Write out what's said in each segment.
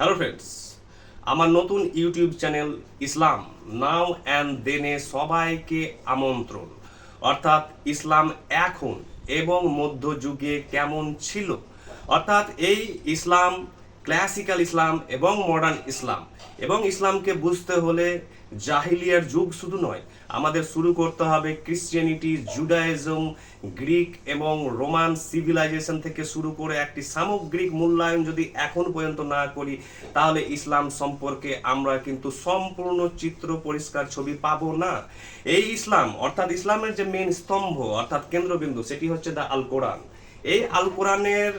Hello friends, আমার নতুন YouTube channel Islam now and দেনে সবাইকে আমন্ত্রণ। অর্থাৎ ইসলাম এখন এবং মধ্যযুগে কেমন ছিল, অর্থাৎ এই ইসলাম, ক্লাসিক্যাল ইসলাম এবং মডার্ন ইসলাম, এবং ইসলামকে বুঝতে হলে জাহিলিয়ার যুগ শুধু নয়, আমাদের শুরু করতে হবে ক্রিশ্চিয়ানিটি, জুডাইজম, গ্রিক এবং রোমান সিভিলাইজেশন থেকে শুরু করে একটি সামগ্রিক মূল্যায়ন যদি এখন পর্যন্ত না করি, তাহলে ইসলাম সম্পর্কে আমরা কিন্তু সম্পূর্ণ চিত্র, পরিষ্কার ছবি পাবো না। এই ইসলাম অর্থাৎ ইসলামের যে মেন স্তম্ভ অর্থাৎ কেন্দ্রবিন্দু, সেটি হচ্ছে দা আল কোরআন। এই আল কোরআনের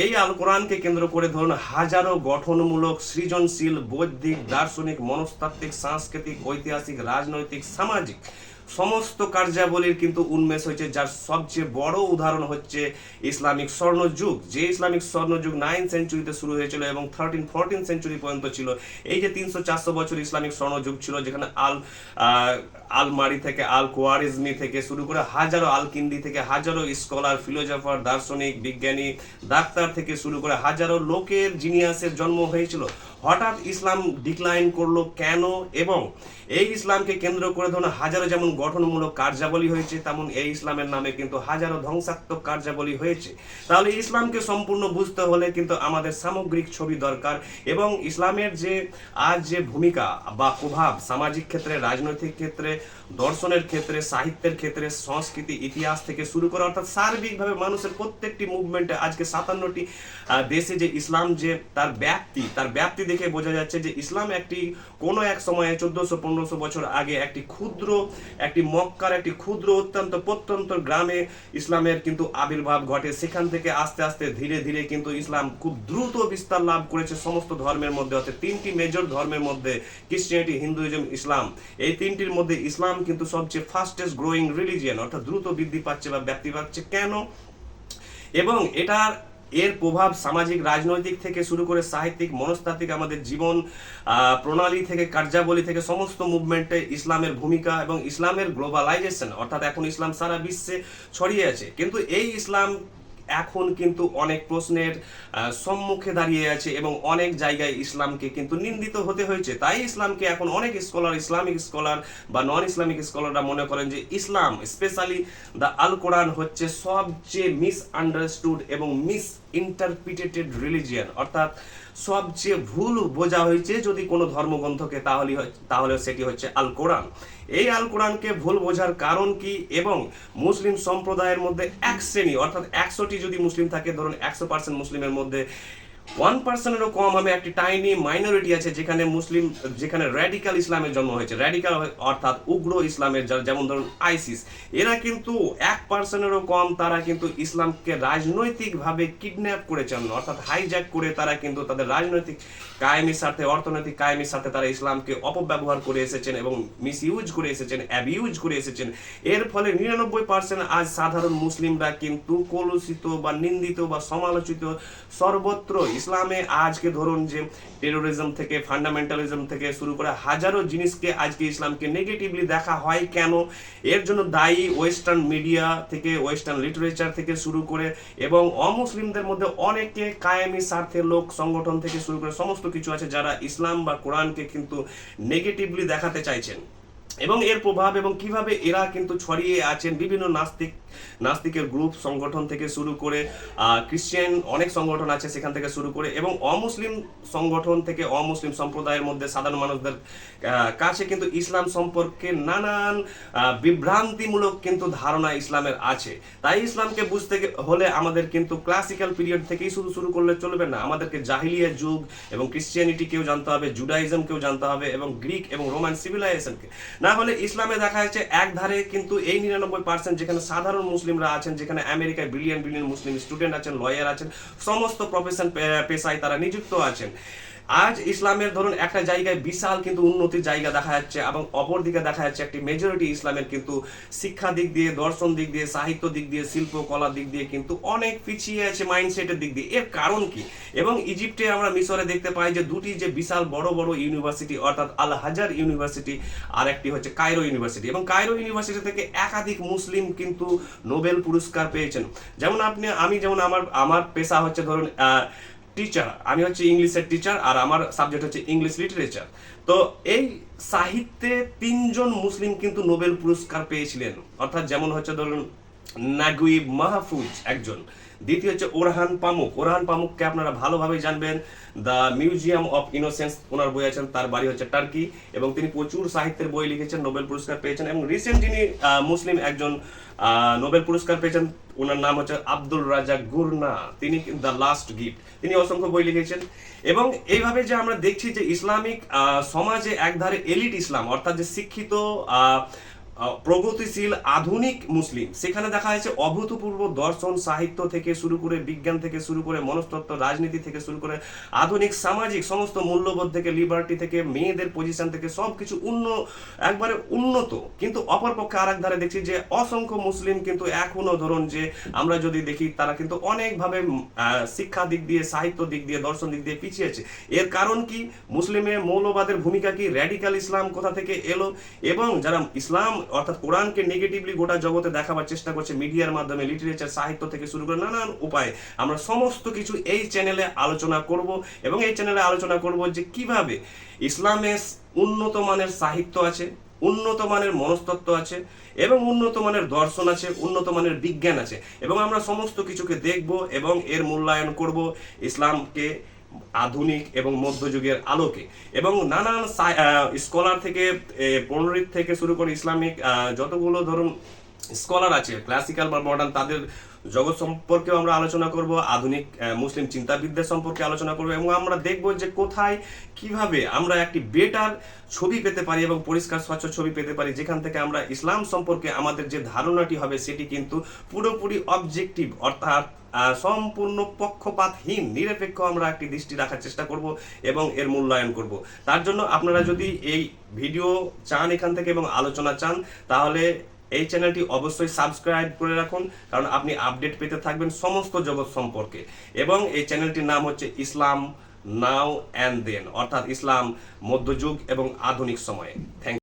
এই আল কোরআনকে কেন্দ্র করে ধরুন হাজারো গঠনমূলক, সৃজনশীল, বৌদ্ধিক, দার্শনিক, মনস্তাত্ত্বিক, সাংস্কৃতিক, ঐতিহাসিক, রাজনৈতিক, সামাজিক সমস্ত কার্যাবলীর কিন্তু উন্মেষ হয়েছে, যার সবচেয়ে বড় উদাহরণ হচ্ছে ইসলামিক স্বর্ণযুগ। যে ইসলামিক স্বর্ণযুগ 9th সেঞ্চুরিতে শুরু হয়েছিল এবং 13-14 সেঞ্চুরি পর্যন্ত ছিল। এই যে 300-400 বছর ইসলামিক স্বর্ণযুগ ছিল, যেখানে আলমারি থেকে, আল কোয়ারিজমি থেকে শুরু করে হাজারো, আলকিন্দি থেকে হাজারো স্কলার, ফিলোজফার, দার্শনিক, বিজ্ঞানী, ডাক্তার থেকে শুরু করে হাজারো লোকের জিনিয়াসের জন্ম হয়েছিল। হঠাৎ ইসলাম ডিক্লাইন করলো কেন? এবং এই ইসলামকে কেন্দ্র করে ধরুন হাজারো যেমন গঠনমূলক কার্যাবলী হয়েছে, তেমন এই ইসলামের নামে কিন্তু হাজারো ধ্বংসাত্মক কার্যাবলী হয়েছে। তাহলে ইসলামকে সম্পূর্ণ বুঝতে হলে কিন্তু আমাদের সামগ্রিক ছবি দরকার। এবং ইসলামের যে আজ যে ভূমিকা বা প্রভাব সামাজিক ক্ষেত্রে, রাজনৈতিক ক্ষেত্রে, দর্শনের ক্ষেত্রে, সাহিত্যের ক্ষেত্রে, সংস্কৃতি, ইতিহাস থেকে শুরু করে অর্থাৎ সার্বিকভাবে মানুষের প্রত্যেকটি মুভমেন্টে আজকে 57টি দেশে যে ইসলাম, যে তার ব্যাপ্তি দেখে বোঝা যাচ্ছে যে ইসলাম একটি কোনো এক সময়ে 1400-1500 বছর আগে একটি মক্কার একটি ক্ষুদ্র অত্যন্ত প্রত্যন্ত গ্রামে ইসলামের কিন্তু আবির্ভাব ঘটে। সেখান থেকে আস্তে আস্তে ধীরে ধীরে কিন্তু ইসলাম খুব দ্রুত বিস্তার লাভ করেছে সমস্ত ধর্মের মধ্যে। অর্থাৎ 3টি মেজর ধর্মের মধ্যে ক্রিশ্চিয়ানিটি, হিন্দুইজম, ইসলাম, এই 3টির মধ্যে ইসলাম কিন্তু সবচেয়ে ফাস্টেস্ট গ্রোয়িং রিলিজিয়ান, অর্থাৎ দ্রুত বৃদ্ধি পাচ্ছে বা ব্যাপ্তি পাচ্ছে। কেন? এবং এর প্রভাব সামাজিক, রাজনৈতিক থেকে শুরু করে সাহিত্যিক, মনস্তাত্ত্বিক, আমাদের জীবন প্রণালী থেকে, কার্যাবলী থেকে সমস্ত মুভমেন্টে ইসলামের ভূমিকা এবং ইসলামের গ্লোবালাইজেশন, অর্থাৎ এখন ইসলাম সারা বিশ্বে ছড়িয়ে আছে। কিন্তু এই ইসলাম এখন কিন্তু অনেক প্রশ্নের সম্মুখে দাঁড়িয়ে আছে এবং অনেক জায়গায় ইসলামকে কিন্তু নিন্দিত হতে হয়েছে। তাই ইসলামকে এখন অনেক স্কলার, ইসলামিক স্কলার বা নন ইসলামিক স্কলাররা মনে করেন যে ইসলাম, স্পেশালি দ্য আল কোরআন, হচ্ছে সবচেয়ে মিসআন্ডারস্টুড এবং মিস ইন্টারপ্রিটেটেড রিলিজিয়ান, অর্থাৎ সবচেয়ে ভুল বোঝা হয়েছে যদি কোনো ধর্মগ্রন্থকে, তাহলে সেটি হচ্ছে আল কোরআন। এই আল কোরআনকে ভুল বোঝার কারণ কি? এবং মুসলিম সম্প্রদায়ের মধ্যে এক শ্রেণী, অর্থাৎ 100টি যদি মুসলিম থাকে, ধরুন 100% মুসলিমের মধ্যে 1%-এরও কম হবে একটি টাইনি মাইনরিটি আছে যেখানে র্যাডিক্যাল ইসলামের জন্ম হয়েছে। র্যাডিক্যাল অর্থাৎ উগ্র ইসলামের, যেমন ধরুন আইসিস। এরা কিন্তু 1%-এরও কম, তারা কিন্তু ইসলামকে রাজনৈতিকভাবে কিডন্যাপ করেছেন, অর্থাৎ হাইজ্যাক করে তারা কিন্তু তাদের রাজনৈতিক কায়েমির স্বার্থে, অর্থনৈতিক কায়েমির স্বার্থে তারা ইসলামকে অপব্যবহার করে এসেছেন এবং মিসইউজ করে এসেছেন, অ্যাবিউজ করে এসেছেন। এর ফলে 99% আজ সাধারণ মুসলিমরা কিন্তু কলুষিত বা নিন্দিত বা সমালোচিত সর্বত্র। ইসলামে আজকে ধরুন যে টেরোরিজম থেকে, ফান্ডামেন্টালিজম থেকে শুরু করে হাজারো জিনিসকে আজকে ইসলামকে নেগেটিভলি দেখা হয়। কেন? এর জন্য দায়ী ওয়েস্টার্ন মিডিয়া থেকে, ওয়েস্টার্ন লিটারেচার থেকে শুরু করে এবং অমুসলিমদের মধ্যে অনেকে কায়েমি স্বার্থের লোক সংগঠন থেকে শুরু করে সমস্ত কিছু আছে যারা ইসলাম বা কোরআনকে কিন্তু নেগেটিভলি দেখাতে চাইছেন। এবং এর প্রভাব এবং কিভাবে এরা কিন্তু ছড়িয়ে আছেন বিভিন্ন নাস্তিকের গ্রুপ সংগঠন থেকে শুরু করে, ক্রিশ্চিয়ান অনেক সংগঠন আছে সেখান থেকে শুরু করে, এবং অমুসলিম সংগঠন থেকে অমুসলিম সম্প্রদায়ের মধ্যে সাধারণ মানুষদের কাছে কিন্তু ইসলাম সম্পর্কে নানান বিভ্রান্তিমূলক কিন্তু ধারণা ইসলামের আছে। তাই ইসলামকে বুঝতে হলে আমাদের কিন্তু ক্লাসিক্যাল পিরিয়ড থেকেই শুরু করলে চলবে না, আমাদেরকে জাহিলিয়া যুগ এবং ক্রিশ্চিয়ানিটিকেও জানতে হবে, জুডাইজমকেও জানতে হবে এবং গ্রিক এবং রোমান সিভিলাইজেশনকে। না হলে ইসলামে দেখা যাচ্ছে এক ধারে কিন্তু এই 99% যেখানে সাধারণ মুসলিমরা আছেন, যেখানে আমেরিকায় বিলিয়ন বিলিয়ন মুসলিম স্টুডেন্ট আছেন, লয়ার আছেন, সমস্ত প্রফেশন পেশায় তারা নিযুক্ত আছেন। আজ ইসলামের ধরুন একটা জায়গায় বিশাল কিন্তু উন্নতির জায়গা দেখা যাচ্ছে এবং অপর দিকে দেখা যাচ্ছে একটি মেজরিটি ইসলামের কিন্তু শিক্ষা দিক দিয়ে, দর্শন দিক দিয়ে, সাহিত্য দিক দিয়ে, শিল্প কলা দিক দিয়ে কিন্তু অনেক পিছিয়ে আছে মাইন্ডসেটের দিক দিয়ে। এর কারণ কি? এবং ইজিপ্টে আমরা মিশরে দেখতে পাই যে দুটি যে বিশাল বড় বড় ইউনিভার্সিটি, অর্থাৎ আল হাজার ইউনিভার্সিটি আর একটি হচ্ছে কায়রো ইউনিভার্সিটি, এবং কায়রো ইউনিভার্সিটি থেকে একাধিক মুসলিম কিন্তু নোবেল পুরস্কার পেয়েছেন। যেমন আমি আমার পেশা হচ্ছে ধরুন টিচার, আমি হচ্ছে ইংলিশের টিচার আর আমার সাবজেক্ট হচ্ছে ইংলিশ লিটারেচার। তো এই সাহিত্যে 3জন মুসলিম কিন্তু নোবেল পুরস্কার পেয়েছিলেন, অর্থাৎ যেমন হচ্ছে ধরুন নাগুইব মাহফুজ একজন, দ্বিতীয় হচ্ছে ওরহান পামুক। ওরহান পামুককে আপনারা ভালোভাবে জানবেন, দ্য মিউজিয়াম অফ ইনোসেন্স ওনার বই আছেন, তার বাড়ি হচ্ছে টার্কি এবং তিনি প্রচুর সাহিত্যের বই লিখেছেন, নোবেল পুরস্কার পেয়েছেন। এবং রিসেন্ট যিনি মুসলিম একজন নোবেল পুরস্কার পেয়েছেন, ওনার নাম হচ্ছে আব্দুল রাজাক গুরনা, তিনি দ্য লাস্ট গিফট, তিনি অসংখ্য বই লিখেছেন। এবং এইভাবে যে আমরা দেখছি যে ইসলামিক সমাজে একধারে এলিট ইসলাম, অর্থাৎ যে শিক্ষিত প্রগতিশীল আধুনিক মুসলিম, সেখানে দেখা যাচ্ছে অভূতপূর্ব দর্শন সাহিত্য থেকে শুরু করে বিজ্ঞান থেকে শুরু করে মনস্তত্ত্ব রাজনীতি থেকে শুরু করে আধুনিক সামাজিক সমস্ত মূল্যবোধ থেকে লিবার্টি থেকে মেয়েদের পজিশন থেকে সবকিছু একবারে উন্নত। কিন্তু অপরপক্ষে আর এক ধারে দেখছি যে অসংখ্য মুসলিম কিন্তু এখনো ধরুন যে আমরা যদি দেখি তারা কিন্তু অনেকভাবে শিক্ষা দিক দিয়ে সাহিত্য দিক দিয়ে দর্শন দিক দিয়ে পিছিয়ে আছে। এর কারণ কি? মুসলিমের মৌলবাদের ভূমিকা কি, র্যাডিক্যাল ইসলাম কোথা থেকে এলো, এবং যারা ইসলাম অর্থাৎ কোরআনকে নেগেটিভলি গোটা জগতে দেখাবার চেষ্টা করছে মিডিয়ার মাধ্যমে, লিটারেচার সাহিত্য থেকে শুরু করে নানান উপায়ে, আমরা সমস্ত কিছু এই চ্যানেলে আলোচনা করব। এবং এই চ্যানেলে আলোচনা করব যে কিভাবে ইসলামের উন্নত মানের সাহিত্য আছে, উন্নত মানের মনস্তত্ত্ব আছে এবং উন্নত মানের দর্শন আছে, উন্নত মানের বিজ্ঞান আছে, এবং আমরা সমস্ত কিছুকে দেখব এবং এর মূল্যায়ন করব ইসলামকে আধুনিক এবং মধ্যযুগের আলোকে। এবং নানান স্কলার থেকে পণ্ডিত থেকে শুরু করে ইসলামিক যতগুলো ধরুন স্কলার আছে ক্লাসিক্যাল বা মডার্ন, তাদের জগৎ সম্পর্কেও আমরা আলোচনা করব, আধুনিক মুসলিম চিন্তাবিদদের সম্পর্কে আলোচনা করব, এবং আমরা দেখব যে কোথায় কিভাবে আমরা একটি বেটার ছবি পেতে পারি এবং পরিষ্কার স্বচ্ছ ছবি পেতে পারি, যেখান থেকে আমরা ইসলাম সম্পর্কে আমাদের যে ধারণাটি হবে সেটি কিন্তু পুরোপুরি অবজেক্টিভ, অর্থাৎ সম্পূর্ণ পক্ষপাতহীন নিরপেক্ষ আমরা একটি দৃষ্টি রাখার চেষ্টা করব এবং এর মূল্যায়ন করব। তার জন্য আপনারা যদি এই ভিডিও চান এখান থেকে এবং আলোচনা চান, তাহলে এই চ্যানেলটি অবশ্যই সাবস্ক্রাইব করে রাখুন, কারণ আপনি আপডেট পেতে থাকবেন সমস্ত জগৎ সম্পর্কে। এবং এই চ্যানেলটির নাম হচ্ছে ইসলাম নাও অ্যান্ড দেন, অর্থাৎ ইসলাম মধ্যযুগ এবং আধুনিক সময়ে। থ্যাংক